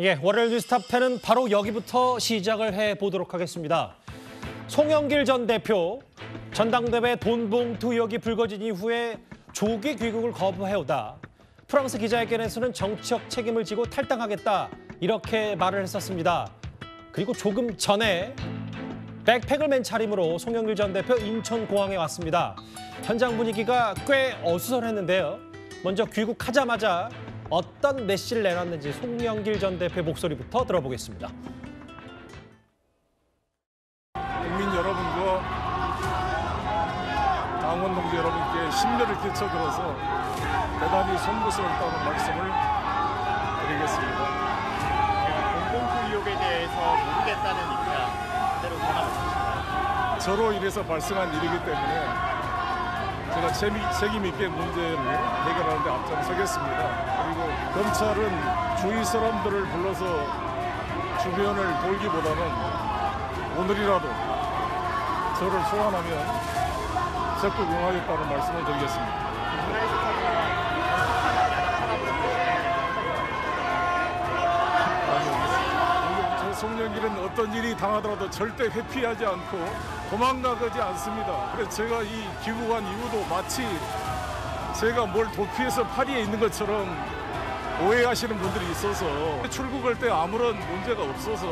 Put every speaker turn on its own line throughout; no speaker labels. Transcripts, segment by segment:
예, 월요일 뉴스 탑10은 바로 여기부터 시작을 해보도록 하겠습니다. 송영길 전 대표, 전당대회 돈봉투 의혹이 불거진 이후에 조기 귀국을 거부해오다 프랑스 기자회견에서는 정치적 책임을 지고 탈당하겠다 이렇게 말을 했었습니다. 그리고 조금 전에 백팩을 맨 차림으로 송영길 전 대표 인천공항에 왔습니다. 현장 분위기가 꽤 어수선했는데요. 먼저 귀국하자마자 어떤 메시지를 내놨는지 송영길 전 대표 목소리부터 들어보겠습니다.
국민 여러분과 당원 동지 여러분께 심려를 끼쳐드려서 대단히 송구스럽다는 말씀을 드리겠습니다.
돈봉투 의혹에 대해서 모르겠다는 입장 그대로 전하셨습니다.
저로 인해서 발생한 일이기 때문에 제가 책임 있게 문제를 해결하는 데 앞장서겠습니다. 그리고 검찰은 주위 사람들을 불러서 주변을 돌기보다는 오늘이라도 저를 소환하면 적극 응하겠다는 말씀을 드리겠습니다. 저 송영길은 어떤 일이 당하더라도 절대 회피하지 않고 도망가지 않습니다. 그래서 제가 이 귀국한 이유도 마치 제가 뭘 도피해서 파리에 있는 것처럼 오해하시는 분들이 있어서 출국할 때 아무런 문제가 없어서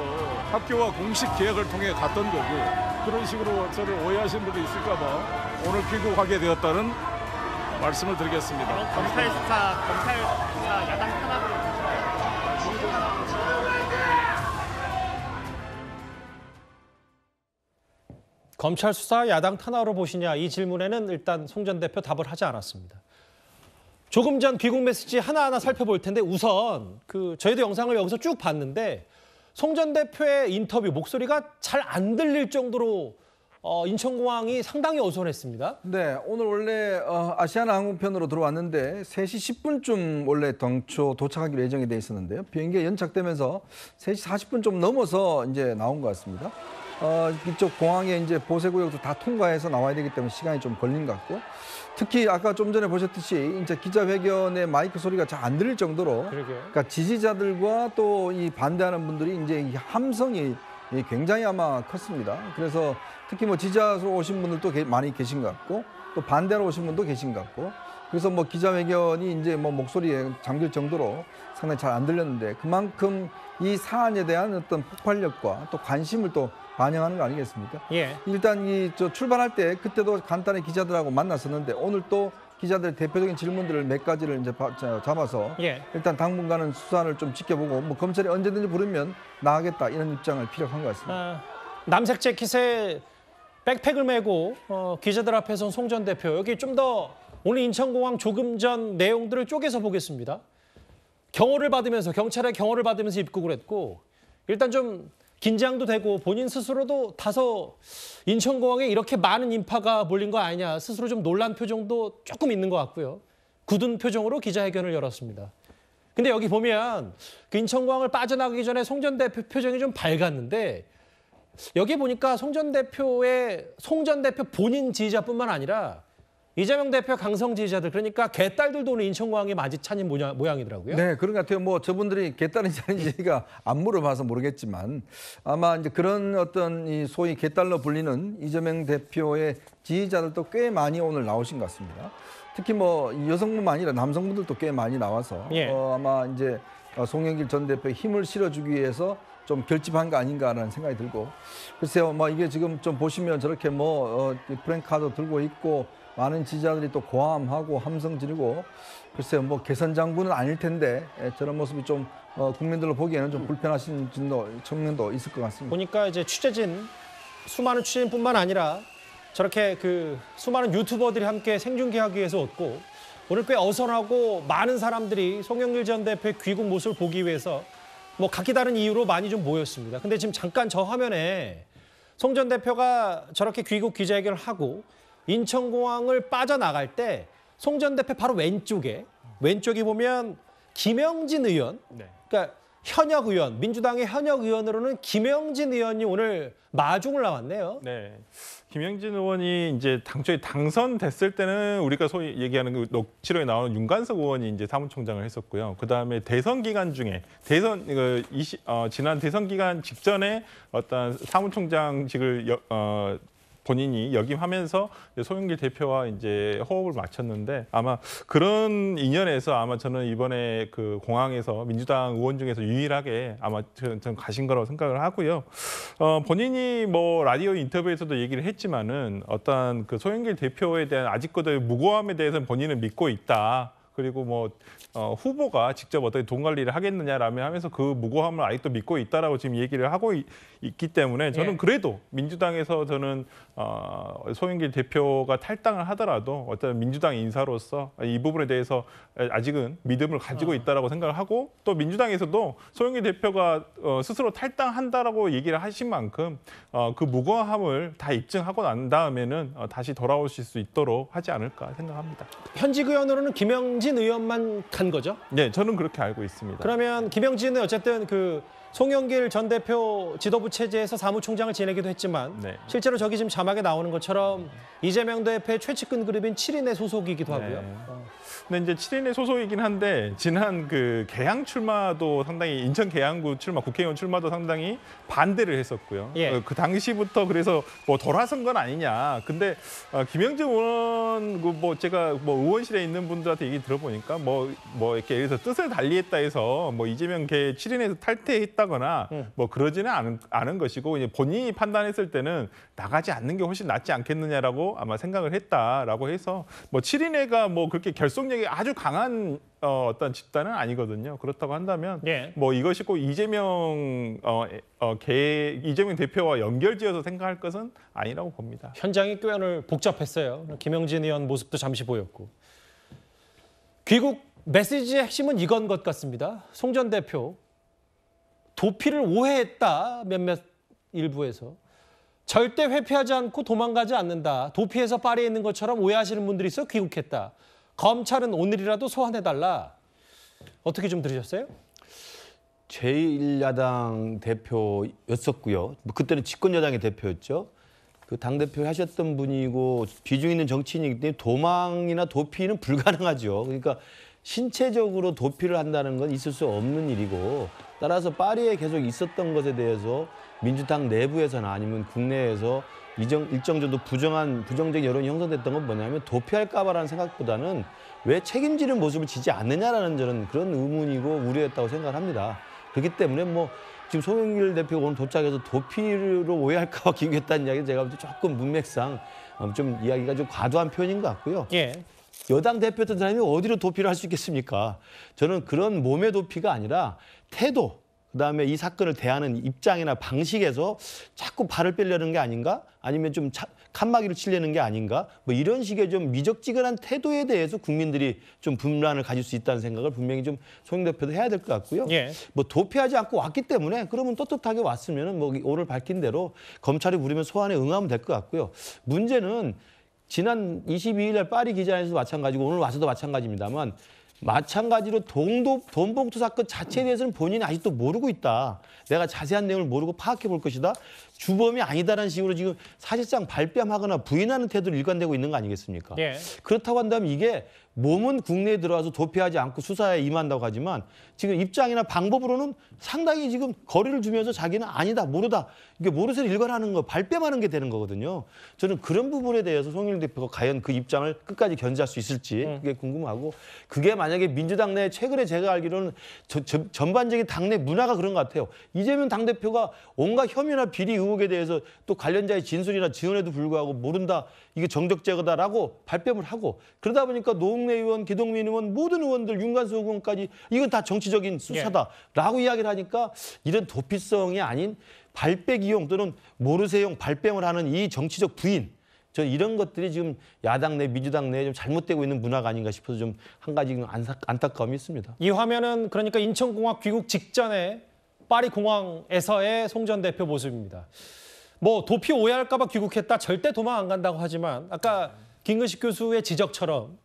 학교와 공식 계약을 통해 갔던 거고 그런 식으로 저를 오해하시는 분들이 있을까 봐 오늘 귀국하게 되었다는 말씀을 드리겠습니다.
검찰 수사 야당 탄압으로 보시나요?
검찰 수사 야당 탄압으로 보시냐 이 질문에는 일단 송 전 대표 답을 하지 않았습니다. 조금 전 귀국 메시지 하나하나 살펴볼 텐데 우선 저희도 영상을 여기서 쭉 봤는데 송 전 대표의 인터뷰 목소리가 잘 안 들릴 정도로 인천공항이 상당히 어수선했습니다.
네, 오늘 원래 아시아나 항공편으로 들어왔는데 3시 10분쯤 원래 당초 도착하기로 예정이 돼 있었는데요. 비행기가 연착되면서 3시 40분 좀 넘어서 이제 나온 것 같습니다. 이쪽 공항에 이제 보세구역도 다 통과해서 나와야 되기 때문에 시간이 좀 걸린 것 같고 특히 아까 좀 전에 보셨듯이 이제 기자회견의 마이크 소리가 잘 안 들릴 정도로 그러니까 지지자들과 또 이 반대하는 분들이 이제 이 함성이 굉장히 아마 컸습니다. 그래서 특히 뭐 지지자로 오신 분들도 많이 계신 것 같고 또 반대로 오신 분도 계신 것 같고 그래서 뭐 기자회견이 이제 뭐 목소리에 잠길 정도로 상당히 잘 안 들렸는데 그만큼 이 사안에 대한 어떤 폭발력과 또 관심을 또 반영하는 거 아니겠습니까?
예.
일단 출발할 때 그때도 간단히 기자들하고 만났었는데 오늘 또 기자들의 대표적인 질문들을 몇 가지를 이제 잡아서
예.
일단 당분간은 수사를 좀 지켜보고 뭐 검찰이 언제든지 부르면 나가겠다 이런 입장을 피력한 것 같습니다.
남색 재킷에 백팩을 메고 기자들 앞에선 송 전 대표 여기 좀 더 오늘 인천공항 조금 전 내용들을 쪼개서 보겠습니다. 경찰의 경호를 받으면서 입국을 했고 일단 좀 긴장도 되고 본인 스스로도 다소 인천공항에 이렇게 많은 인파가 몰린 거 아니냐 스스로 좀 놀란 표정도 조금 있는 것 같고요. 굳은 표정으로 기자회견을 열었습니다. 근데 여기 보면 그 인천공항을 빠져나가기 전에 송 전 대표 표정이 좀 밝았는데 여기 보니까 송 전 대표 본인 지지자뿐만 아니라 이재명 대표 강성 지지자들 그러니까 개딸들도 오늘 인천공항에 많이 찾는 모양이더라고요.
네, 그런 것 같아요. 뭐 저분들이 개딸인지 아닌지 제가 안 물어봐서 모르겠지만 아마 이제 그런 어떤 이 소위 개딸로 불리는 이재명 대표의 지지자들도 꽤 많이 오늘 나오신 것 같습니다. 특히 뭐 여성뿐만 아니라 남성분들도 꽤 많이 나와서
예.
아마 이제 송영길 전 대표에 힘을 실어주기 위해서 좀 결집한 거 아닌가라는 생각이 들고 글쎄요, 뭐 이게 지금 좀 보시면 저렇게 프랭카드 들고 있고. 많은 지지자들이 또 고함하고 함성 지르고 글쎄요 뭐 개선 장군은 아닐 텐데 저런 모습이 좀 국민들로 보기에는 좀 불편하신 측면도 있을 것 같습니다.
보니까 이제 수많은 취재진뿐만 아니라 저렇게 수많은 유튜버들이 함께 생중계하기 위해서 왔고 오늘 꽤 어선하고 많은 사람들이 송영길 전 대표의 귀국 모습을 보기 위해서 뭐 각기 다른 이유로 많이 좀 모였습니다. 근데 지금 잠깐 저 화면에 송 전 대표가 저렇게 귀국 기자회견을 하고 인천공항을 빠져나갈 때 송 전 대표 바로 왼쪽에 보면 김영진 의원, 그러니까 현역 의원, 민주당의 현역 의원으로는 김영진 의원이 오늘 마중을 나왔네요.
네. 김영진 의원이 이제 당초에 당선됐을 때는 우리가 소위 얘기하는 그 녹취록에 나오는 윤관석 의원이 이제 사무총장을 했었고요. 그다음에 대선 기간 중에 지난 대선 기간 직전에 어떤 사무총장직을 본인이 역임하면서 송영길 대표와 이제 호흡을 맞췄는데 아마 그런 인연에서 아마 저는 이번에 그 공항에서 민주당 의원 중에서 유일하게 아마 저는 가신 거라고 생각을 하고요. 본인이 뭐 라디오 인터뷰에서도 얘기를 했지만은 어떤 그 송영길 대표에 대한 아직까지의 무고함에 대해서는 본인은 믿고 있다. 그리고 뭐 후보가 직접 어떻게 돈 관리를 하겠느냐라며 하면서 그 무고함을 아직도 믿고 있다라고 지금 얘기를 하고 있기 때문에 저는 그래도 민주당에서 저는 송영길 대표가 탈당을 하더라도 어떤 민주당 인사로서 이 부분에 대해서 아직은 믿음을 가지고 있다라고 생각을 하고 또 민주당에서도 송영길 대표가 스스로 탈당한다라고 얘기를 하신 만큼 그 무고함을 다 입증하고 난 다음에는 다시 돌아오실 수 있도록 하지 않을까 생각합니다.
현직 의원으로는 김영진 의원만 간 거죠?
네, 저는 그렇게 알고 있습니다.
그러면 김영진은 어쨌든 그 송영길 전 대표 지도부 체제에서 사무총장을 지내기도 했지만
네.
실제로 저기 지금 자막에 나오는 것처럼 이재명 대표의 최측근 그룹인 7인의 소속이기도 하고요.
네. 근데 이제 7인의 소속이긴 한데 지난 그 개항 출마도 상당히 인천 개항구 출마 국회의원 출마도 상당히 반대를 했었고요.
예.
그 당시부터 그래서 뭐 돌아선 건 아니냐. 근데 김영진 의원 뭐 제가 뭐 의원실에 있는 분들한테 얘기 들어보니까 뭐 이렇게 예를 들어서 뜻을 달리했다 해서 뭐 이재명 개 7인에서 탈퇴했다거나 뭐 그러지는 않은 것이고 이제 본인이 판단했을 때는 나가지 않는 게 훨씬 낫지 않겠느냐라고 아마 생각을 했다라고 해서 뭐 7인회가 뭐 그렇게 결속력이 아주 강한 어떤 집단은 아니거든요. 그렇다고 한다면 뭐 이것이 꼭 이재명 대표와 연결지어서 생각할 것은 아니라고 봅니다.
현장이 꽤 오늘 복잡했어요. 김영진 의원 모습도 잠시 보였고. 귀국 메시지의 핵심은 이건 것 같습니다. 송 전 대표 도피를 오해했다. 몇몇 일부에서. 절대 회피하지 않고 도망가지 않는다. 도피해서 파리에 있는 것처럼 오해하시는 분들이 있어 귀국했다. 검찰은 오늘이라도 소환해달라. 어떻게 좀 들으셨어요?
제1야당 대표였었고요. 그때는 집권여당의 대표였죠. 그 당대표 하셨던 분이고 비중 있는 정치인이기 때문에 도망이나 도피는 불가능하죠. 그러니까 신체적으로 도피를 한다는 건 있을 수 없는 일이고 따라서 파리에 계속 있었던 것에 대해서 민주당 내부에서나 아니면 국내에서 일정 정도 부정적 여론이 형성됐던 건 뭐냐면 도피할까 봐라는 생각보다는 왜 책임지는 모습을 지지 않느냐라는 저는 그런 의문이고 우려였다고 생각을 합니다. 그렇기 때문에 뭐 지금 송영길 대표가 오늘 도착해서 도피로 오해할까 봐 귀국했다는 이야기는 제가 볼 때 조금 문맥상 좀 이야기가 좀 과도한 표현인 것 같고요.
예.
여당 대표였던 사람이 어디로 도피를 할 수 있겠습니까? 저는 그런 몸의 도피가 아니라 태도, 그다음에 이 사건을 대하는 입장이나 방식에서 자꾸 발을 빼려는 게 아닌가? 아니면 좀 칸막이를 치려는 게 아닌가? 뭐 이런 식의 좀 미적지근한 태도에 대해서 국민들이 좀 분란을 가질 수 있다는 생각을 분명히 좀 송영 대표도 해야 될 것 같고요.
예.
뭐 도피하지 않고 왔기 때문에 그러면 떳떳하게 왔으면은 뭐 오늘 밝힌 대로 검찰이 부르면 소환에 응하면 될 것 같고요. 문제는 지난 22일 날 파리 기자회견에서 마찬가지고 오늘 와서도 마찬가지입니다만 마찬가지로 돈봉투 사건 자체에 대해서는 본인이 아직도 모르고 있다. 내가 자세한 내용을 모르고 파악해 볼 것이다. 주범이 아니다라는 식으로 지금 사실상 발뺌하거나 부인하는 태도를 일관되고 있는 거 아니겠습니까?
예.
그렇다고 한다면 이게 몸은 국내에 들어와서 도피하지 않고 수사에 임한다고 하지만 지금 입장이나 방법으로는 상당히 지금 거리를 두면서 자기는 아니다, 모르다. 이게 모르쇠를 일관하는 거, 발뺌하는 게 되는 거거든요. 저는 그런 부분에 대해서 송영길 대표가 과연 그 입장을 끝까지 견제할 수 있을지 그게 궁금하고 그게 만약에 민주당 내 최근에 제가 알기로는 전반적인 당내 문화가 그런 것 같아요. 이재명 당대표가 온갖 혐의나 비리 의혹에 대해서 또 관련자의 진술이나 증언에도 불구하고 모른다. 이게 정적 제거다라고 발뺌을 하고 그러다 보니까 노웅래 의원, 기동민 의원 모든 의원들 윤관석 의원까지 이건 다 정치적인 수사다라고 이야기를 하니까 이런 도피성이 아닌 발빼기용 또는 모르쇠용 발뺌을 하는 이 정치적 부인 저 이런 것들이 지금 야당 내 민주당 내에 좀 잘못되고 있는 문화가 아닌가 싶어서 좀 한 가지 안타까움이 있습니다.
이 화면은 그러니까 인천공항 귀국 직전에 파리 공항에서의 송 전 대표 모습입니다. 뭐 도피 오해할까 봐 귀국했다 절대 도망 안 간다고 하지만 아까 김근식 교수의 지적처럼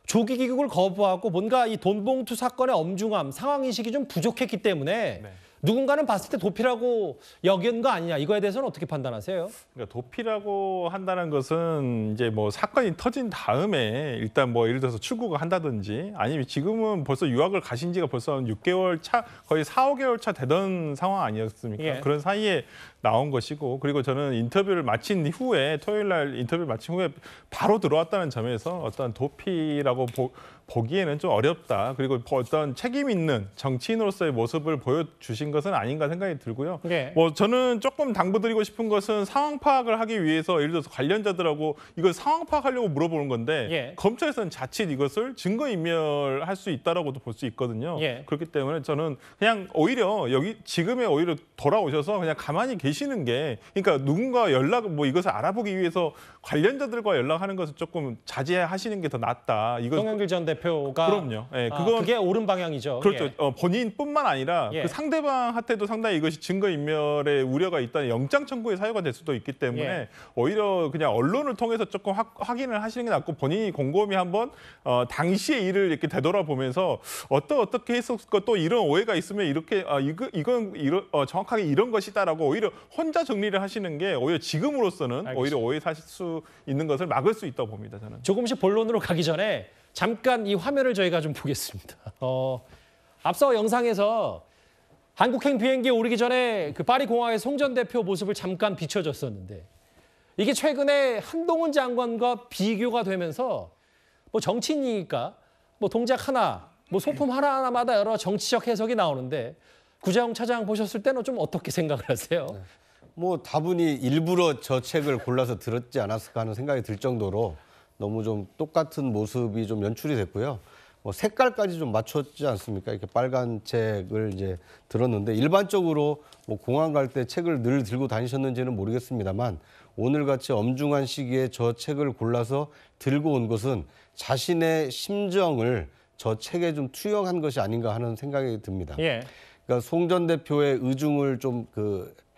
조기 귀국을 거부하고 뭔가 이 돈봉투 사건의 엄중함, 상황 인식이 좀 부족했기 때문에
네.
누군가는 봤을 때 도피라고 여긴 거 아니냐. 이거에 대해서는 어떻게 판단하세요?
그러니까 도피라고 한다는 것은 이제 뭐 사건이 터진 다음에 일단 뭐 예를 들어서 출국을 한다든지 아니면 지금은 벌써 유학을 가신 지가 벌써 한 6개월 차, 거의 4, 5개월 차 되던 상황 아니었습니까?
예.
그런 사이에 나온 것이고 그리고 저는 인터뷰를 마친 후에 토요일 날 인터뷰를 마친 후에 바로 들어왔다는 점에서 어떤 도피라고 보기에는 좀 어렵다. 그리고 어떤 책임 있는 정치인으로서의 모습을 보여주신 것은 아닌가 생각이 들고요.
예.
뭐 저는 조금 당부드리고 싶은 것은 상황 파악을 하기 위해서 예를 들어서 관련자들하고 이걸 상황 파악하려고 물어보는 건데
예.
검찰에서는 자칫 이것을 증거인멸할 수 있다라고도 볼 수 있거든요.
예.
그렇기 때문에 저는 그냥 오히려 여기 지금에 오히려 돌아오셔서 그냥 가만히 계시는 게 그러니까 누군가 뭐 이것을 알아보기 위해서 관련자들과 연락하는 것을 조금 자제하시는 게 더 낫다. 이거
송영길 전 대표가
그럼요. 예,
그게 옳은 방향이죠.
그렇죠.
예.
본인뿐만 아니라
예.
그 상대방한테도 상당히 이것이 증거인멸의 우려가 있다는 영장 청구의 사유가 될 수도 있기 때문에
예.
오히려 그냥 언론을 통해서 조금 확인을 하시는 게 낫고 본인이 곰곰이 한번 당시의 일을 이렇게 되돌아보면서 어떻게 했었고 또 이런 오해가 있으면 이렇게 이건 정확하게 이런 것이다라고 오히려 혼자 정리를 하시는 게 오히려 지금으로서는
알겠습니다.
오히려 오해 사실 수 있는 것을 막을 수 있다고 봅니다. 저는.
조금씩 본론으로 가기 전에 잠깐 이 화면을 저희가 좀 보겠습니다. 앞서 영상에서 한국행 비행기에 오르기 전에 그 파리 공항의 송 전 대표 모습을 잠깐 비춰줬었는데 이게 최근에 한동훈 장관과 비교가 되면서 뭐 정치인이니까 뭐 동작 하나, 뭐 소품 하나하나마다 여러 정치적 해석이 나오는데 구자영 차장 보셨을 때는 좀 어떻게 생각을 하세요?
뭐 다분히 일부러 저 책을 골라서 들었지 않았을까 하는 생각이 들 정도로 너무 좀 똑같은 모습이 좀 연출이 됐고요. 뭐 색깔까지 좀 맞췄지 않습니까? 이렇게 빨간 책을 이제 들었는데 일반적으로 뭐 공항 갈 때 책을 늘 들고 다니셨는지는 모르겠습니다만 오늘같이 엄중한 시기에 저 책을 골라서 들고 온 것은 자신의 심정을 저 책에 좀 투영한 것이 아닌가 하는 생각이 듭니다.
예.
그러니까 송 전 대표의 의중을 좀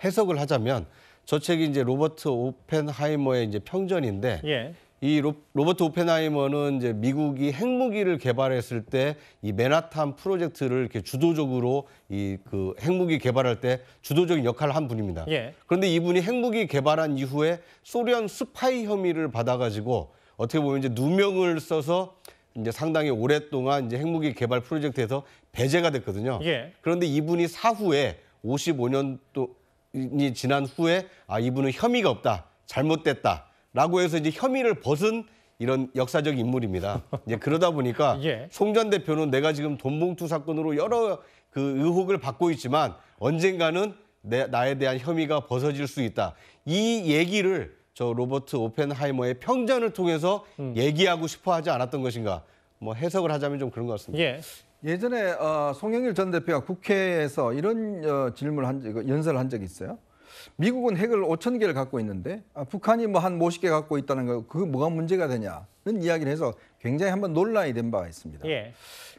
해석을 하자면 저 책이 이제 로버트 오펜하이머의 이제 평전인데
예.
이 로버트 오펜하이머는 이제 미국이 핵무기를 개발했을 때 이 맨하탄 프로젝트를 이렇게 주도적으로 핵무기 개발할 때 주도적인 역할을 한 분입니다.
예.
그런데 이분이 핵무기 개발한 이후에 소련 스파이 혐의를 받아가지고 어떻게 보면 이제 누명을 써서 이제 상당히 오랫동안 이제 핵무기 개발 프로젝트에서 배제가 됐거든요.
예.
그런데 이분이 사후에 55년이 지난 후에 이분은 혐의가 없다, 잘못됐다라고 해서 이제 혐의를 벗은 이런 역사적 인물입니다. 이제 그러다 보니까
예.
송 전 대표는 내가 지금 돈봉투 사건으로 여러 의혹을 받고 있지만 언젠가는 나에 대한 혐의가 벗어질 수 있다. 이 얘기를 저 로버트 오펜하이머의 평전을 통해서 얘기하고 싶어 하지 않았던 것인가. 뭐 해석을 하자면 좀 그런 것 같습니다.
예.
예전에 송영길 전 대표가 국회에서 이런 연설을 한 적이 있어요. 미국은 핵을 5,000개를 갖고 있는데 북한이 뭐 한 50개 갖고 있다는 거 그게 뭐가 문제가 되냐는 이야기를 해서 굉장히 한번 논란이 된 바가 있습니다.
예.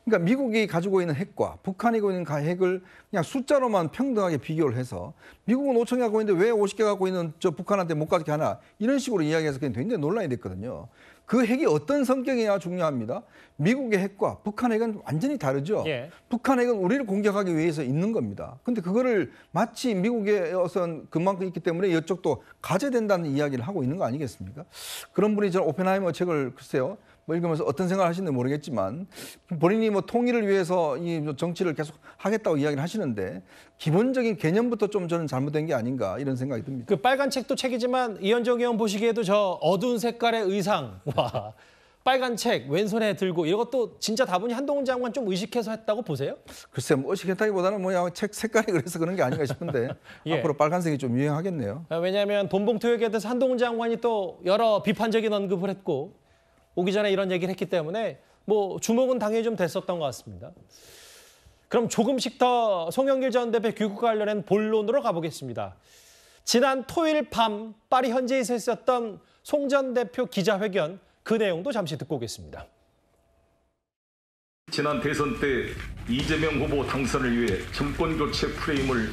그러니까 미국이 가지고 있는 핵과 북한이 가지고 있는 핵을 그냥 숫자로만 평등하게 비교를 해서 미국은 5,000개 갖고 있는데 왜 50개 갖고 있는 저 북한한테 못 가게 하나 이런 식으로 이야기해서 굉장히 논란이 됐거든요. 그 핵이 어떤 성격이냐 중요합니다. 미국의 핵과 북한 핵은 완전히 다르죠.
예.
북한 핵은 우리를 공격하기 위해서 있는 겁니다. 근데 그거를 마치 미국에 어선 그만큼 있기 때문에 이쪽도 가져된다는 이야기를 하고 있는 거 아니겠습니까? 그런 분이 저 오펜하이머 책을 글쎄요. 뭐 읽으면서 어떤 생각을 하시는지 모르겠지만 본인이 뭐 통일을 위해서 이 정치를 계속 하겠다고 이야기를 하시는데 기본적인 개념부터 좀 저는 잘못된 게 아닌가 이런 생각이 듭니다.
그 빨간 책도 책이지만 이현정 의원 보시기에도 저 어두운 색깔의 의상과 빨간 책 왼손에 들고 이것도 진짜 다분히 한동훈 장관 좀 의식해서 했다고 보세요?
글쎄 뭐 의식했다기보다는 뭐야 책 색깔이 그래서 그런 게 아닌가 싶은데
예.
앞으로 빨간색이 좀 유행하겠네요.
왜냐하면 돈봉투 얘기에 대해서 한동훈 장관이 또 여러 비판적인 언급을 했고 오기 전에 이런 얘기를 했기 때문에 뭐 주목은 당연히 좀 됐었던 것 같습니다. 그럼 조금씩 더 송영길 전 대표 귀국 관련된 본론으로 가보겠습니다. 지난 토요일 밤 파리 현지에서 있었던 송 전 대표 기자회견 그 내용도 잠시 듣고 오겠습니다.
지난 대선 때 이재명 후보 당선을 위해 정권교체 프레임을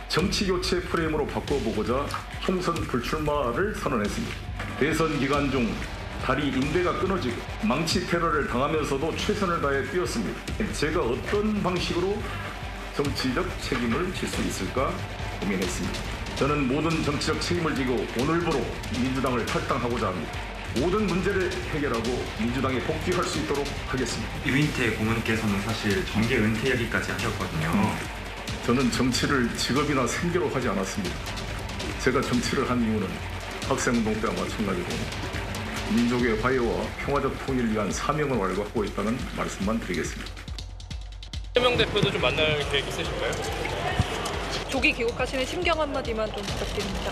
정치교체 프레임으로 바꿔보고자 총선 불출마를 선언했습니다. 대선 기간 중 다리 인대가 끊어지고 망치 테러를 당하면서도 최선을 다해 뛰었습니다. 제가 어떤 방식으로 정치적 책임을 질 수 있을까 고민했습니다. 저는 모든 정치적 책임을 지고 오늘부로 민주당을 탈당하고자 합니다. 모든 문제를 해결하고 민주당에 복귀할 수 있도록 하겠습니다.
유인태 고문께서는 사실 정계 은퇴 얘기까지 하셨거든요.
저는 정치를 직업이나 생계로 하지 않았습니다. 제가 정치를 한 이유는 학생운동 때와 마찬가지로 민족의 화해와 평화적 통일을 위한 사명을 갖고 있다는 말씀만 드리겠습니다.
이재명 대표도 좀 만날 계획 있으실까요?
조기 귀국하시는 심경 한마디만 좀 부탁드립니다.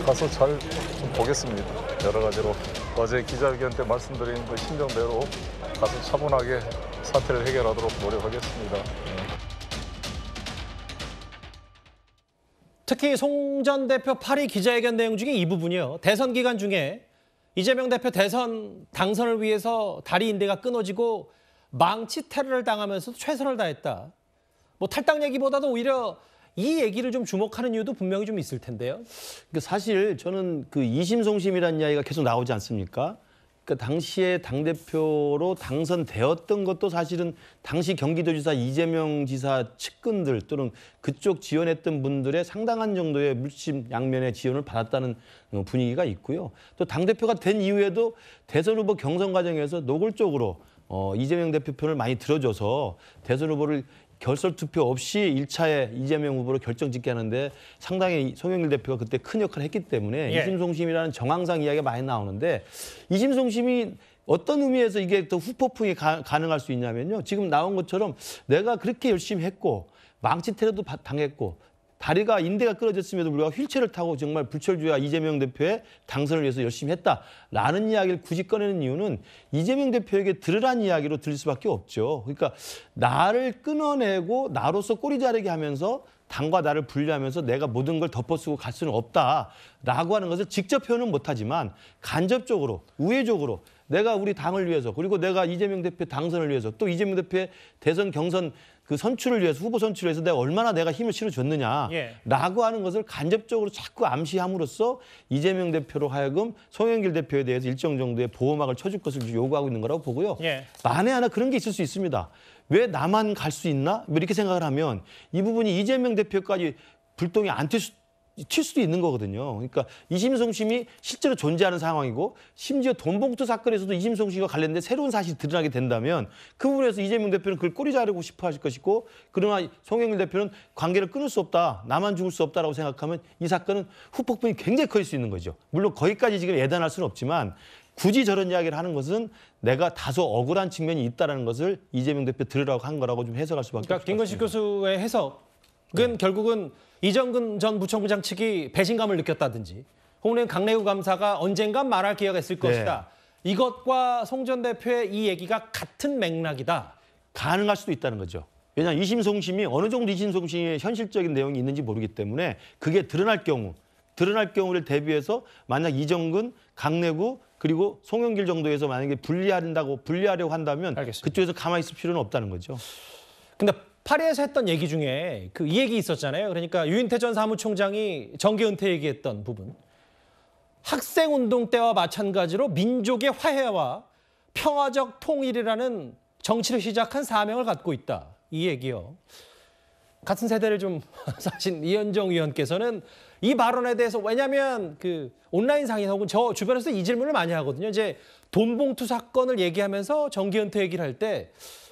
가서 잘 좀 보겠습니다. 여러 가지로 어제 기자회견 때 말씀드린 그 심정대로 가서 차분하게 사태를 해결하도록 노력하겠습니다.
특히 송 전 대표 파리 기자회견 내용 중에 이 부분이요. 대선 기간 중에 이재명 대표 대선 당선을 위해서 다리 인대가 끊어지고 망치 테러를 당하면서도 최선을 다했다. 뭐 탈당 얘기보다도 오히려 이 얘기를 좀 주목하는 이유도 분명히 좀 있을 텐데요.
그러니까 사실 저는 그 이심송심이라는 이야기가 계속 나오지 않습니까? 그러니까 당시에 당대표로 당선되었던 것도 사실은 당시 경기도지사 이재명 지사 측근들 또는 그쪽 지원했던 분들의 상당한 정도의 물심양면의 지원을 받았다는 분위기가 있고요. 또 당대표가 된 이후에도 대선 후보 경선 과정에서 노골적으로 이재명 대표 편을 많이 들어줘서 대선 후보를 결선 투표 없이 1차에 이재명 후보로 결정짓게 하는데 상당히 송영길 대표가 그때 큰 역할을 했기 때문에
예.
이심송심이라는 정황상 이야기가 많이 나오는데 이심송심이 어떤 의미에서 이게 또 후폭풍이 가능할 수 있냐면요. 지금 나온 것처럼 내가 그렇게 열심히 했고 망치 테러도 당했고 다리가 인대가 끊어졌음에도 불구하고 휠체어를 타고 정말 불철주야 이재명 대표의 당선을 위해서 열심히 했다라는 이야기를 굳이 꺼내는 이유는 이재명 대표에게 들으란 이야기로 들릴 수밖에 없죠. 그러니까 나를 끊어내고 나로서 꼬리 자르게 하면서 당과 나를 분리하면서 내가 모든 걸 덮어쓰고 갈 수는 없다라고 하는 것을 직접 표현은 못하지만 간접적으로 우회적으로 내가 우리 당을 위해서 그리고 내가 이재명 대표 당선을 위해서 또 이재명 대표의 대선 경선 그 선출을 위해서 후보 선출을 위해서 얼마나 내가 힘을 실어줬느냐라고 하는 것을 간접적으로 자꾸 암시함으로써 이재명 대표로 하여금 송영길 대표에 대해서 일정 정도의 보호막을 쳐줄 것을 요구하고 있는 거라고 보고요.
예.
만에 하나 그런 게 있을 수 있습니다. 왜 나만 갈 수 있나? 뭐 이렇게 생각을 하면 이 부분이 이재명 대표까지 불똥이 안 튈 수도 있는 거거든요. 그러니까 이심송심이 실제로 존재하는 상황이고 심지어 돈봉투 사건에서도 이심송심과 관련된 새로운 사실이 드러나게 된다면 그 부분에서 이재명 대표는 그걸 꼬리 자르고 싶어 하실 것이고 그러나 송영길 대표는 관계를 끊을 수 없다. 나만 죽을 수 없다라고 생각하면 이 사건은 후폭풍이 굉장히 커질 수 있는 거죠. 물론 거기까지 지금 예단할 수는 없지만 굳이 저런 이야기를 하는 것은 내가 다소 억울한 측면이 있다는 것을 이재명 대표 들으라고 한 거라고 좀 해석할 수밖에 없습니다.
그러니까 김건식 교수의 해석은 결국은 이정근 전 부총장 측이 배신감을 느꼈다든지 혹은 강내구 감사가 언젠간 말할 기회가 있을 것이다. 이것과 송 전 대표의 이 얘기가 같은 맥락이다.
가능할 수도 있다는 거죠. 왜냐하면 이심송심이 어느 정도 이심송심의 현실적인 내용이 있는지 모르기 때문에 그게 드러날 경우를 대비해서 만약 이정근, 강내구 그리고 송영길 정도에서 만약에 분리하려고 한다면
알겠습니다.
그쪽에서 가만히 있을 필요는 없다는 거죠.
근데 파리에서 했던 얘기 중에 이 얘기 있었잖아요. 그러니까 유인태 전 사무총장이 정계 은퇴 얘기했던 부분. 학생운동 때와 마찬가지로 민족의 화해와 평화적 통일이라는 정치를 시작한 사명을 갖고 있다. 이 얘기요. 같은 세대를 좀 사신 이현정 의원께서는 이 발언에 대해서 왜냐하면 그 온라인상에서 혹은 저 주변에서 이 질문을 많이 하거든요. 이제 돈봉투 사건을 얘기하면서 정계 은퇴 얘기를 할 때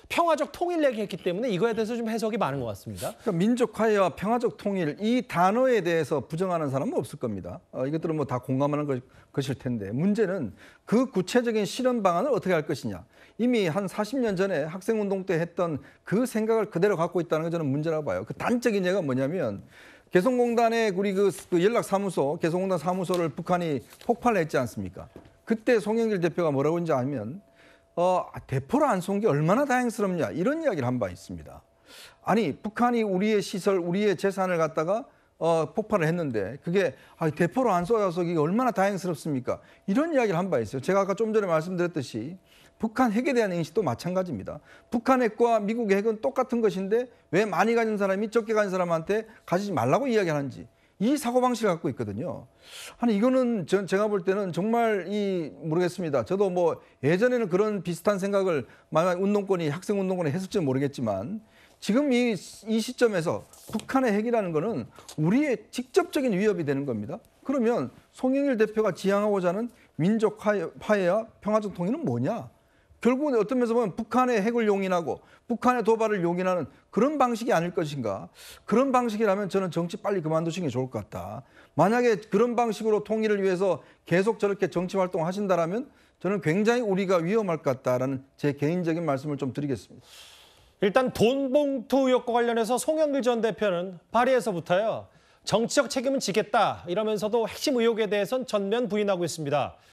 평화적 통일 얘기했기 때문에 이거에 대해서 좀 해석이 많은 것 같습니다.
그러니까 민족 화해와 평화적 통일 이 단어에 대해서 부정하는 사람은 없을 겁니다. 이것들은 뭐 다 공감하는 것일 텐데 문제는 그 구체적인 실현 방안을 어떻게 할 것이냐. 이미 한 40년 전에 학생운동 때 했던 그 생각을 그대로 갖고 있다는 게 저는 문제라고 봐요. 그 단적인 예가 뭐냐면 개성공단의 우리 그 연락사무소, 개성공단 사무소를 북한이 폭발을 했지 않습니까? 그때 송영길 대표가 뭐라고 했는지 알면 대포를 안 쏜 게 얼마나 다행스럽냐 이런 이야기를 한 바 있습니다. 아니 북한이 우리의 시설, 우리의 재산을 갖다가 폭발을 했는데 그게 대포로 안 쏘여서 이게 얼마나 다행스럽습니까? 이런 이야기를 한 바 있어요. 제가 아까 좀 전에 말씀드렸듯이 북한 핵에 대한 인식도 마찬가지입니다. 북한 핵과 미국 핵은 똑같은 것인데 왜 많이 가진 사람이 적게 가진 사람한테 가지지 말라고 이야기하는지 이 사고방식을 갖고 있거든요. 아니 이거는 제가 볼 때는 정말 모르겠습니다. 저도 뭐 예전에는 그런 비슷한 생각을 만약 학생 운동권이 했을지는 모르겠지만 지금 이 시점에서 북한의 핵이라는 거는 우리의 직접적인 위협이 되는 겁니다. 그러면 송영길 대표가 지향하고자 하는 민족 화해와 평화적 통일은 뭐냐? 결국은 어떤 면에서 보면 북한의 핵을 용인하고 북한의 도발을 용인하는 그런 방식이 아닐 것인가. 그런 방식이라면 저는 정치 빨리 그만두시는 게 좋을 것 같다. 만약에 그런 방식으로 통일을 위해서 계속 저렇게 정치 활동을 하신다라면 저는 굉장히 우리가 위험할 것 같다라는 제 개인적인 말씀을 좀 드리겠습니다.
일단 돈봉투 의혹과 관련해서 송영길 전 대표는 파리에서부터요. 정치적 책임은 지겠다 이러면서도 핵심 의혹에 대해서는 전면 부인하고 있습니다.